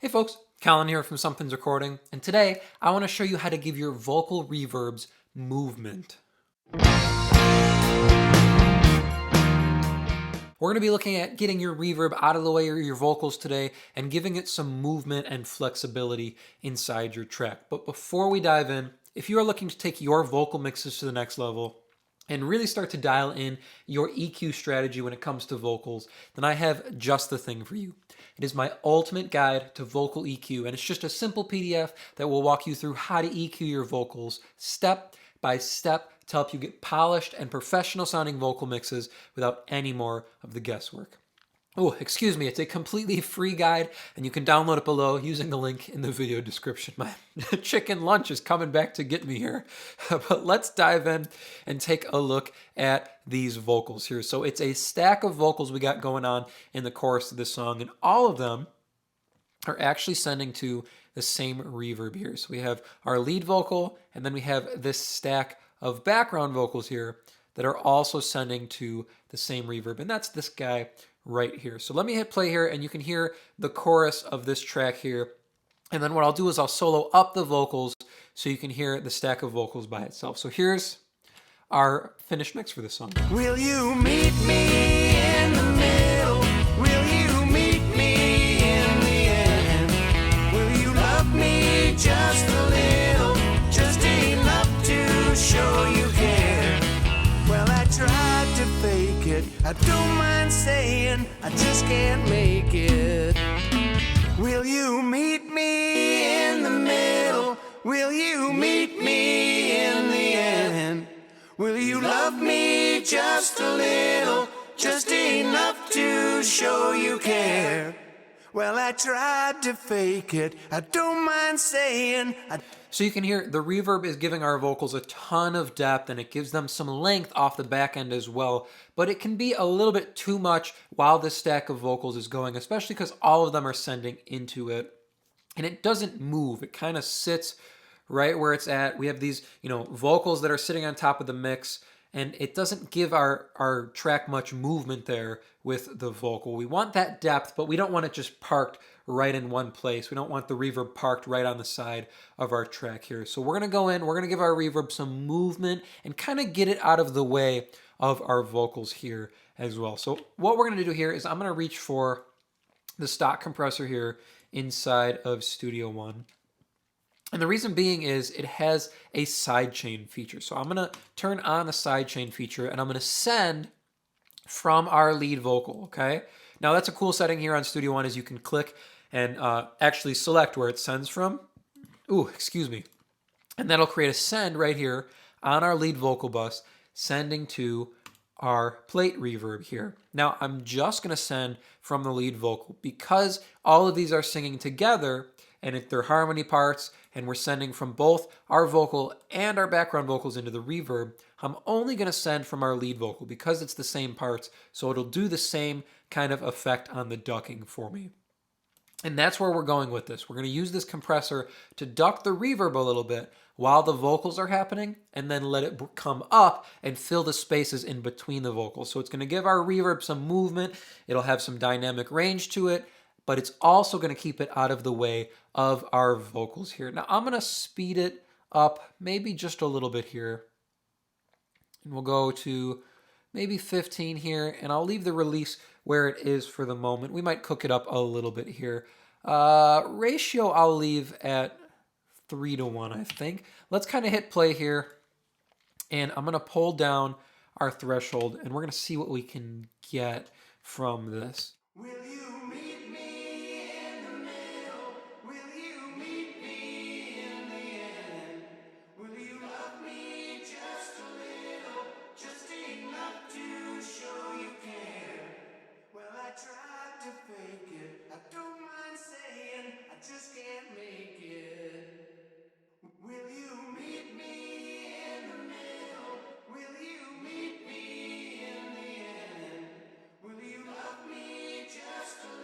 Hey folks, Colin here from Sumthins Recording, and today I want to show you how to give your vocal reverbs movement. We're going to be looking at getting your reverb out of the way of your vocals today and giving it some movement and flexibility inside your track. But before we dive in, if you are looking to take your vocal mixes to the next level, and really start to dial in your EQ strategy when it comes to vocals, then I have just the thing for you. It is my ultimate guide to vocal EQ, and it's just a simple PDF that will walk you through how to EQ your vocals step by step to help you get polished and professional sounding vocal mixes without any more of the guesswork. Oh, excuse me, it's a completely free guide, and you can download it below using the link in the video description. My chicken lunch is coming back to get me here. But let's dive in and take a look at these vocals here. So it's a stack of vocals we got going on in the chorus of this song, and all of them are actually sending to the same reverb here. So we have our lead vocal, and then we have this stack of background vocals here that are also sending to the same reverb, and that's this guy right here. So let me hit play here, and you can hear the chorus of this track here. And then what I'll do is I'll solo up the vocals so you can hear the stack of vocals by itself. So here's our finished mix for this song. Will you meet me in the middle? Will you meet me in the end? Will you love me just a little, just enough to show you care? Well, I tried to fake it, I don't mind saying I just can't make it. Will you meet me in the middle? Will you meet me in the end? Will you love me just a little, just enough to show you care? Well, I tried to fake it, I don't mind saying So you can hear the reverb is giving our vocals a ton of depth, and it gives them some length off the back end as well, but it can be a little bit too much while this stack of vocals is going, especially because all of them are sending into it, and it doesn't move. It kind of sits right where it's at. We have these, vocals that are sitting on top of the mix, and it doesn't give our track much movement there with the vocal. We want that depth, but we don't want it just parked right in one place. We don't want the reverb parked right on the side of our track here. So we're gonna go in, we're gonna give our reverb some movement and kind of get it out of the way of our vocals here as well. So what we're gonna do here is I'm gonna reach for the stock compressor here inside of Studio One. And the reason being is it has a sidechain feature. So I'm going to turn on the sidechain feature, and I'm going to send from our lead vocal, okay? Now that's a cool setting here on Studio One is you can click and actually select where it sends from. Ooh, excuse me. And that'll create a send right here on our lead vocal bus, sending to our plate reverb here. Now I'm just going to send from the lead vocal because all of these are singing together, and if they're harmony parts and we're sending from both our vocal and our background vocals into the reverb, I'm only going to send from our lead vocal because it's the same parts, so it'll do the same kind of effect on the ducking for me. And that's where we're going with this. We're going to use this compressor to duck the reverb a little bit while the vocals are happening, and then let it come up and fill the spaces in between the vocals. So it's going to give our reverb some movement, it'll have some dynamic range to it, but it's also going to keep it out of the way of our vocals here. Now I'm going to speed it up maybe just a little bit here. And we'll go to maybe 15 here, and I'll leave the release where it is for the moment. We might cook it up a little bit here. Ratio I'll leave at 3:1, I think. Let's kind of hit play here, and I'm going to pull down our threshold, and we're going to see what we can get from this. Will you meet me in the middle? Will you meet me in the end? Will you love me just a little, just enough to show you care? Well, I tried to fake it, I don't mind saying I just can't make it. Will you meet me in the middle? Will you meet me in the end? Will you love me just a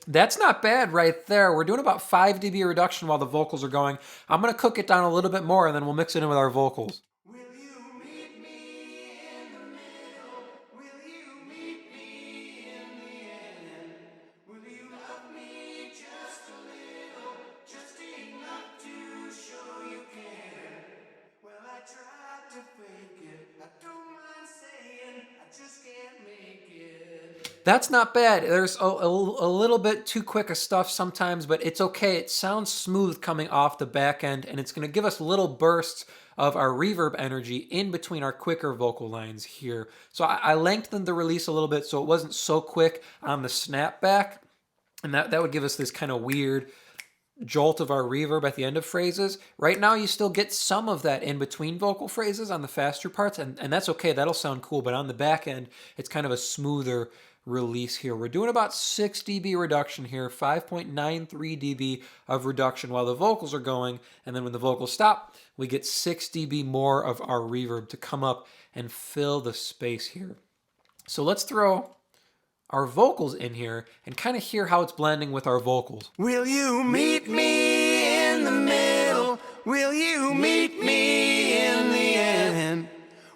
That's not bad right there. We're doing about 5 dB reduction while the vocals are going. I'm going to cook it down a little bit more and then we'll mix it in with our vocals. Will you meet me in the middle? Will you meet me in the end? Will you love me just a little, just enough to show you care? Well, I tried to fake it. I don't mind saying I just can't make it. That's not bad. There's a little bit too quick of stuff sometimes, but it's okay. It sounds smooth coming off the back end, and it's going to give us little bursts of our reverb energy in between our quicker vocal lines here. So I lengthened the release a little bit so it wasn't so quick on the snapback, and that would give us this kind of weird jolt of our reverb at the end of phrases. Right now, you still get some of that in between vocal phrases on the faster parts, and that's okay. That'll sound cool, but on the back end, it's kind of a smoother release here. We're doing about 6 dB reduction here, 5.93 dB of reduction while the vocals are going, and then when the vocals stop, we get 6 dB more of our reverb to come up and fill the space here. So let's throw our vocals in here and kind of hear how it's blending with our vocals. Will you meet me in the middle? Will you meet me in the end?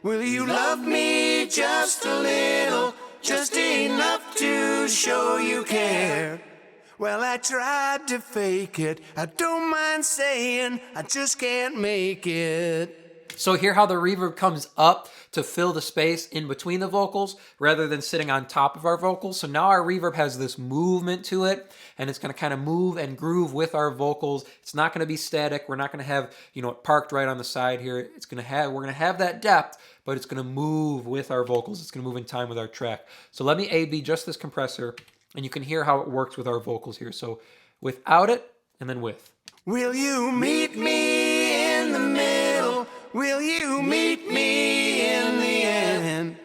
Will you love me just a little, just enough to show you care? Well, I tried to fake it. I don't mind saying I just can't make it. So hear how the reverb comes up to fill the space in between the vocals rather than sitting on top of our vocals. So now our reverb has this movement to it, and it's going to kind of move and groove with our vocals. It's not going to be static. We're not going to have, it parked right on the side here. We're going to have that depth, but it's going to move with our vocals. It's going to move in time with our track. So let me A/B just this compressor, and you can hear how it works with our vocals here. So without it, and then with. Will you meet me in the middle? Will you meet me in the end?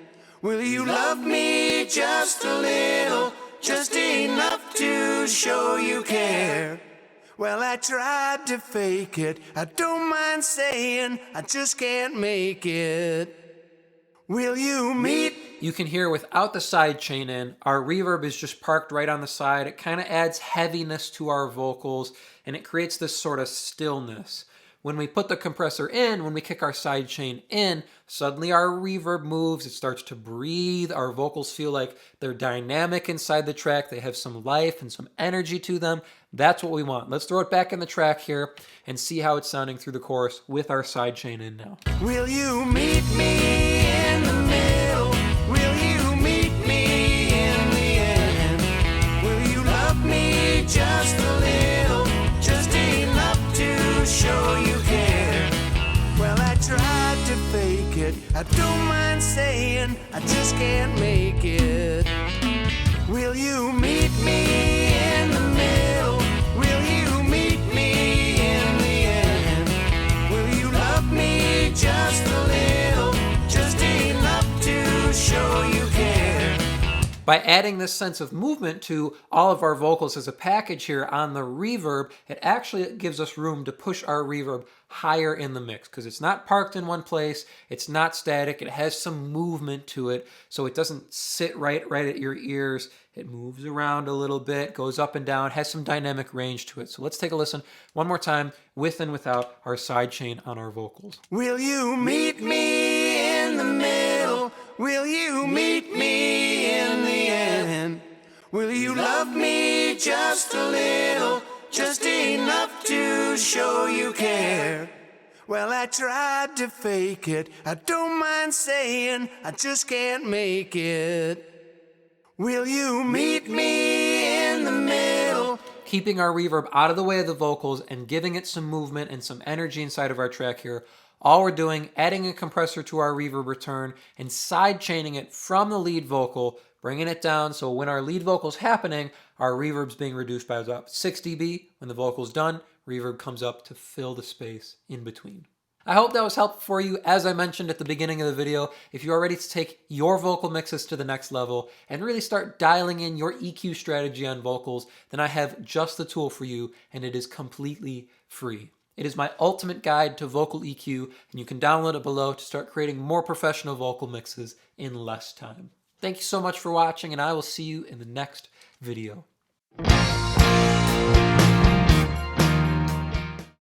Will you love me just a little, just enough to show you care? Well, I tried to fake it. I don't mind saying I just can't make it. Will you meet? You can hear without the sidechain in, our reverb is just parked right on the side. It kind of adds heaviness to our vocals, and it creates this sort of stillness. When we put the compressor in, when we kick our sidechain in, suddenly our reverb moves, it starts to breathe, our vocals feel like they're dynamic inside the track, they have some life and some energy to them. That's what we want. Let's throw it back in the track here and see how it's sounding through the chorus with our sidechain in now. Will you meet me in the middle? Will you meet me in the end? Will you love me just a little, just enough to show you care? Well, I tried to fake it. I don't mind saying I just can't make it. Will you meet me in the middle? Will you meet me in the end? Will you love me just a little, just enough to show you care? By adding this sense of movement to all of our vocals as a package here on the reverb, it actually gives us room to push our reverb higher in the mix because it's not parked in one place, it's not static, it has some movement to it, so it doesn't sit right at your ears. It moves around a little bit, goes up and down, has some dynamic range to it. So let's take a listen one more time with and without our sidechain on our vocals. Will you meet me in the middle? Will you meet me in the end? Will you love me just a little, just enough to show you care? Well, I tried to fake it. I don't mind saying I just can't make it. Will you meet me in the middle? Keeping our reverb out of the way of the vocals and giving it some movement and some energy inside of our track here. All we're doing, adding a compressor to our reverb return and sidechaining it from the lead vocal, bringing it down so when our lead vocal's happening, our reverb's being reduced by about 6 dB. When the vocal's done, reverb comes up to fill the space in between. I hope that was helpful for you. As I mentioned at the beginning of the video, if you are ready to take your vocal mixes to the next level and really start dialing in your EQ strategy on vocals, then I have just the tool for you, and it is completely free. It is my ultimate guide to vocal EQ, and you can download it below to start creating more professional vocal mixes in less time. Thank you so much for watching, and I will see you in the next video.